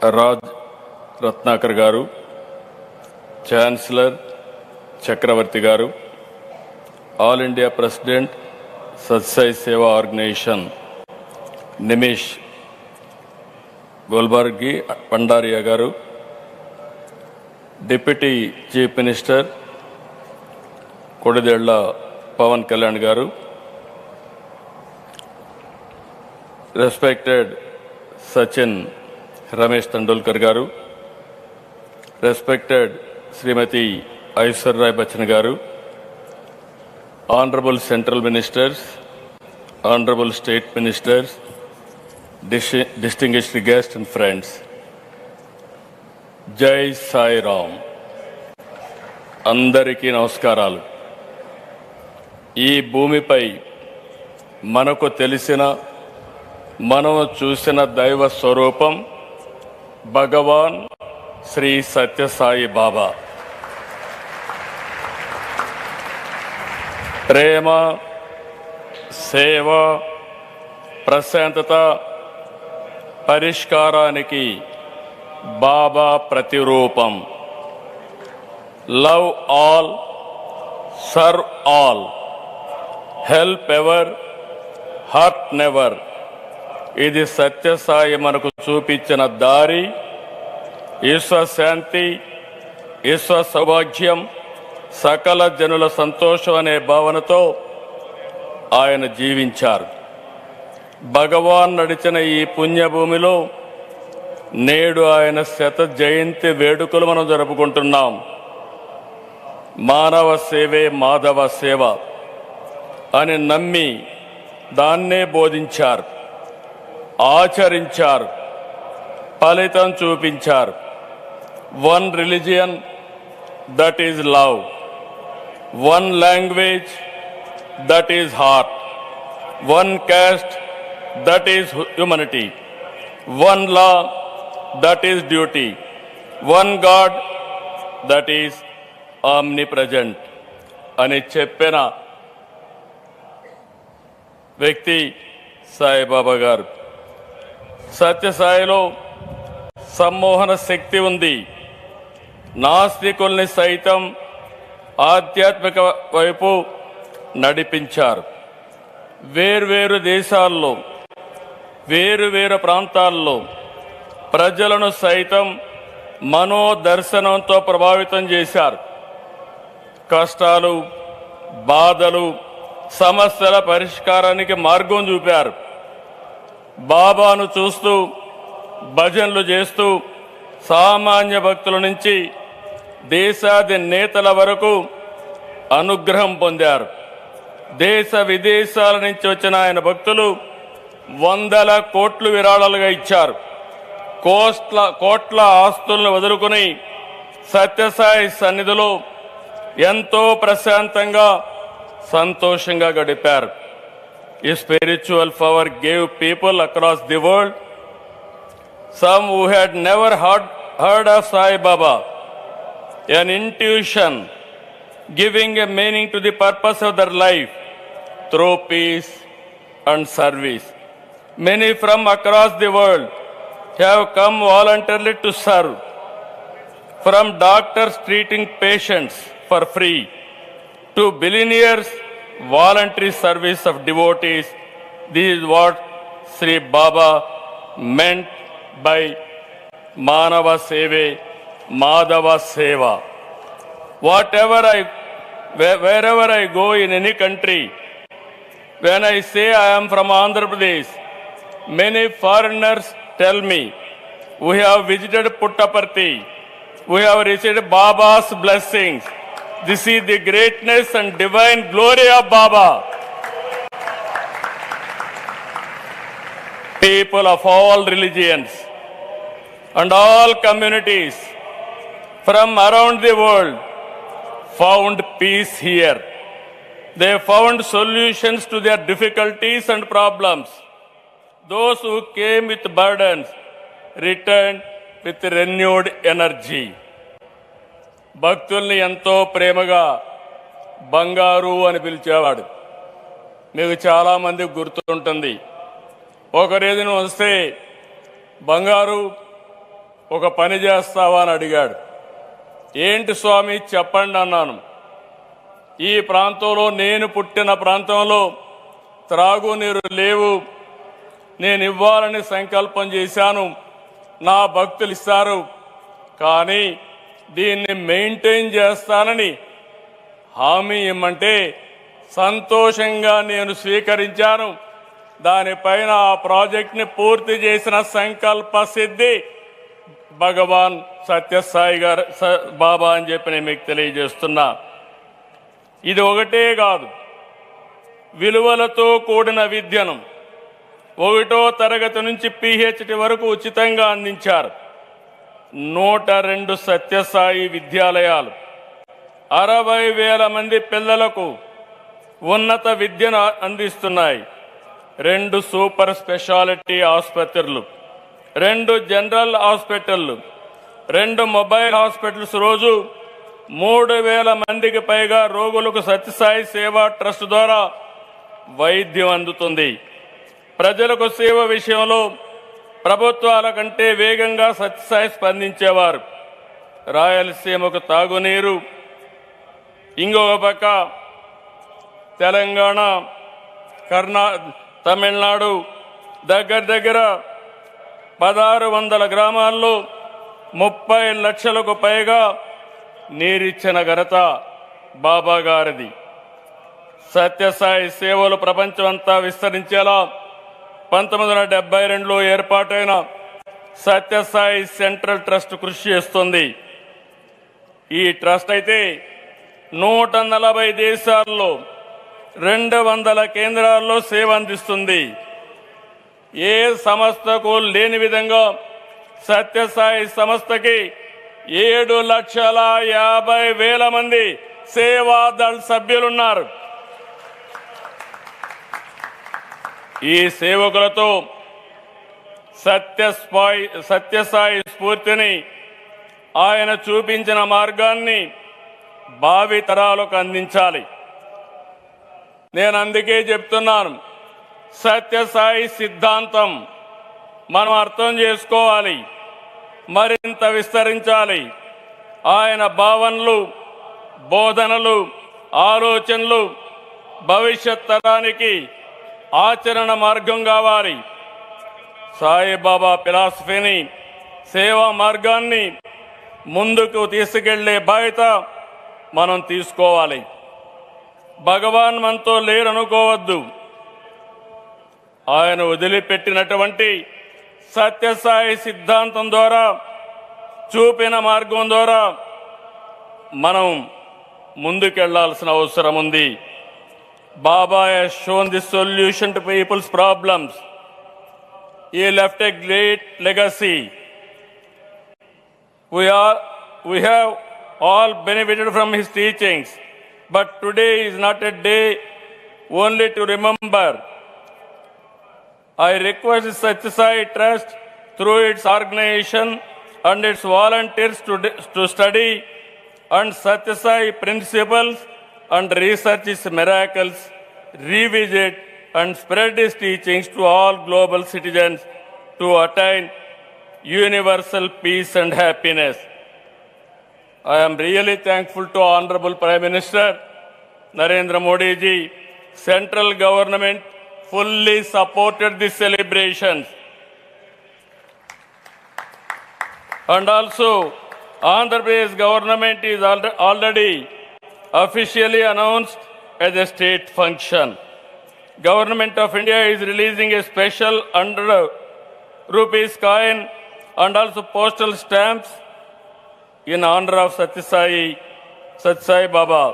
రాజ్ రత్నాకర్ గారు, ఛాన్సలర్ చక్రవర్తి గారు, all India president సత్సాయి సేవా organisation Nimish Golbargi Pandariya garu, deputy chief minister Konidela Pawan Kalyan garu, respected Sachin Ramesh తండూల్కర్ గారు, రెస్పెక్టెడ్ శ్రీమతి ఐశ్వర్య బచ్చన్ గారు, honourable central ministers, honourable state ministers, distinguished guests and friends, జై సాయి రామ్. అందరికీ నమస్కారాలు. ఈ భూమిపై మనకు తెలిసిన, మనం చూసిన దైవ స్వరూపం భగవాన్ శ్రీ సత్యసాయి బాబా. ప్రేమ, సేవ, ప్రశాంతత, పరిష్కారానికి బాబా ప్రతిరూపం. Love all, serve all, help ever, hurt never. ఇది సత్యసాయి మనకు చూపించిన దారి. ఈశ్వశాంతి, ఈశ్వర సౌభాగ్యం, సకల జనుల సంతోషం అనే భావనతో ఆయన జీవించారు. భగవాన్ నడిచిన ఈ పుణ్యభూమిలో నేడు ఆయన శత జయంతి వేడుకలు మనం జరుపుకుంటున్నాం. మానవ సేవే మాధవ సేవ అని నమ్మి దాన్నే బోధించారు, ఆచరించారు, ఫలితం చూపించారు. One religion, that is love. One language, that is heart. One caste, that is humanity. One law, that is duty. One God, that is omnipresent అని చెప్పిన వ్యక్తి సాయిబాబా గారు. సత్యసాయిలో సమ్మోహన శక్తి ఉంది. నాస్తికుల్ని సైతం ఆధ్యాత్మిక వైపు నడిపించారు. వేర్వేరు దేశాల్లో, వేరువేరు ప్రాంతాల్లో ప్రజలను సైతం మనోదర్శనంతో ప్రభావితం చేశారు. కష్టాలు, బాధలు, సమస్యల పరిష్కారానికి మార్గం చూపారు. బాబాను చూస్తూ, భజనలు చేస్తూ సామాన్య భక్తుల నుంచి దేశాధినేతల వరకు అనుగ్రహం పొందారు. దేశ విదేశాల నుంచి వచ్చిన ఆయన భక్తులు వందల కోట్లు విరాళాలుగా ఇచ్చారు. కోట్ల ఆస్తులను వదులుకుని సత్యసాయి సన్నిధిలో ఎంతో ప్రశాంతంగా, సంతోషంగా గడిపారు. ఈ spiritual power gave people across the world, some who had never heard of Sai Baba, an intuition giving a meaning to the purpose of their life through peace and service. Many from across the world have come voluntarily to serve, from doctors treating patients for free to billionaires voluntary service of devotees. This is what Sri Baba meant by Manava Seve, Madhava Seva. Wherever I go in any country, when I say I am from Andhra Pradesh, many foreigners tell me, we have visited Puttaparthi, we have received Baba's blessings. This is the greatness and divine glory of Baba. People of all religions and all communities from around the world found peace here. They found solutions to their difficulties and problems. Those who came with burdens returned with renewed energy. భక్తుల్ని ఎంతో ప్రేమగా బంగారు అని పిలిచేవాడు. మీకు చాలామంది గుర్తుంటుంది. ఒక రోజున వస్తే బంగారు ఒక పని చేస్తావా అని అడిగాడు. ఏంటి స్వామి చెప్పండి అన్నాను. ఈ ప్రాంతంలో, నేను పుట్టిన ప్రాంతంలో త్రాగునీరు లేవు, నేను ఇవ్వాలని సంకల్పం చేశాను, నా భక్తులు ఇస్తారు, కానీ దీన్ని మెయింటైన్ చేస్తానని హామీ ఇమ్మంటే సంతోషంగా నేను స్వీకరించాను. దానిపైన ఆ ప్రాజెక్ట్ని పూర్తి చేసిన సంకల్ప సిద్ధి భగవాన్ సత్యసాయి గారు బాబా అని చెప్పి నేను మీకు తెలియజేస్తున్నా. ఇది ఒకటే కాదు, విలువలతో కూడిన విద్యను 1వ తరగతి నుంచి PhD వరకు ఉచితంగా అందించారు. 102 సత్యసాయి విద్యాలయాలు 60,000 మంది పిల్లలకు ఉన్నత విద్యను అందిస్తున్నాయి. 2 సూపర్ స్పెషాలిటీ ఆసుపత్రులు, 2 జనరల్ హాస్పిటళ్లు, 2 మొబైల్ హాస్పిటల్స్, రోజు 3,000 మందికి పైగా రోగులకు సత్యసాయి సేవా ట్రస్ట్ ద్వారా వైద్యం అందుతుంది. ప్రజలకు సేవ విషయంలో ప్రభుత్వాల కంటే వేగంగా సత్యసాయి స్పందించేవారు. రాయలసీమకు తాగునీరు, ఇంకొక పక్క తెలంగాణ, తమిళనాడు దగ్గర 1600 గ్రామాల్లో 30 లక్షలకు పైగా నీరిచ్చిన ఘనత బాబా గారిది. సత్యసాయి సేవలు ప్రపంచమంతా విస్తరించేలా 1972లో ఏర్పాటైన సత్యసాయి సెంట్రల్ ట్రస్ట్ కృషి చేస్తుంది. ఈ ట్రస్ట్ అయితే 140 దేశాల్లో 200 కేంద్రాల్లో సేవ అందిస్తుంది. ఏ సంస్థకు లేని విధంగా సత్యసాయి సంస్థకి 7,50,000 మంది సేవాదళ్ సభ్యులున్నారు. ఈ సేవకులతో సత్యసాయి స్ఫూర్తిని, ఆయన చూపించిన మార్గాన్ని భావి తరాలకు అందించాలి. నేను అందుకే చెప్తున్నాను, సత్యసాయి సిద్ధాంతం మనం అర్థం చేసుకోవాలి, మరింత విస్తరించాలి. ఆయన భావనలు, బోధనలు, ఆలోచనలు భవిష్యత్ తరానికి ఆచరణ మార్గం కావాలి. సాయిబాబా ఫిలాసఫీని, సేవా మార్గాన్ని ముందుకు తీసుకెళ్లే బాధ్యత మనం తీసుకోవాలి. భగవాన్ మనతో లేరనుకోవద్దు. ఆయన వదిలిపెట్టినటువంటి సత్యసాయి సిద్ధాంతం ద్వారా, చూపిన మార్గం ద్వారా మనం ముందుకెళ్లాల్సిన అవసరం ఉంది. Baba has shown the solution to people's problems. He left a great legacy. We have all benefited from his teachings, but today is not a day only to remember. I request the Satyasai Trust through its organization and its volunteers to study and Satyasai principles and research his miracles, revisit and spread his teachings to all global citizens to attain universal peace and happiness. I am really thankful to Honorable Prime Minister Narendra Modi ji. Central government fully supported these celebrations. And also, Andhra Pradesh government is already officially announced as a state function. Government of India is releasing a special 100 rupees coin and also postal stamps in honor of Satyasai Baba.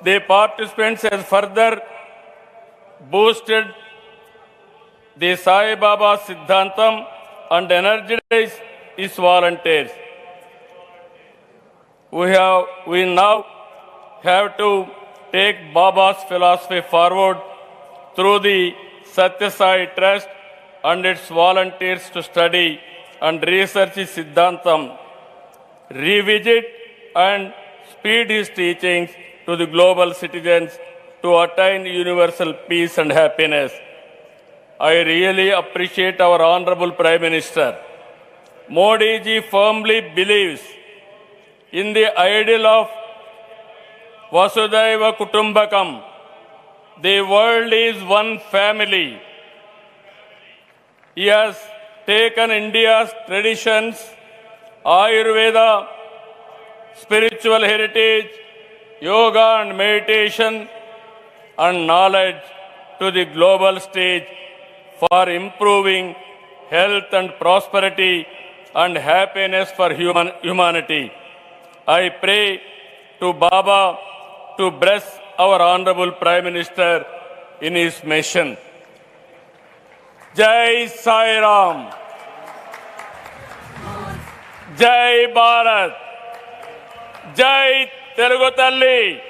The participants has further boosted the Sai Baba Siddhantam and energized his volunteers. We now have to take Baba's philosophy forward through the Satyasai Trust and its volunteers to study and research his Siddhantam, revisit and speed his teachings to the global citizens to attain universal peace and happiness. I really appreciate our Honorable Prime Minister Modi ji firmly believes in the ideal of Vasudhaiva Kutumbakam. The world is one family. He has taken India's traditions, Ayurveda, spiritual heritage, yoga and meditation, and knowledge to the global stage for improving health and prosperity and happiness for humanity. I pray to Baba to bless our Honorable Prime Minister in his mission. Jai Sai Ram. Jai Bharat. Jai Telugu Talli.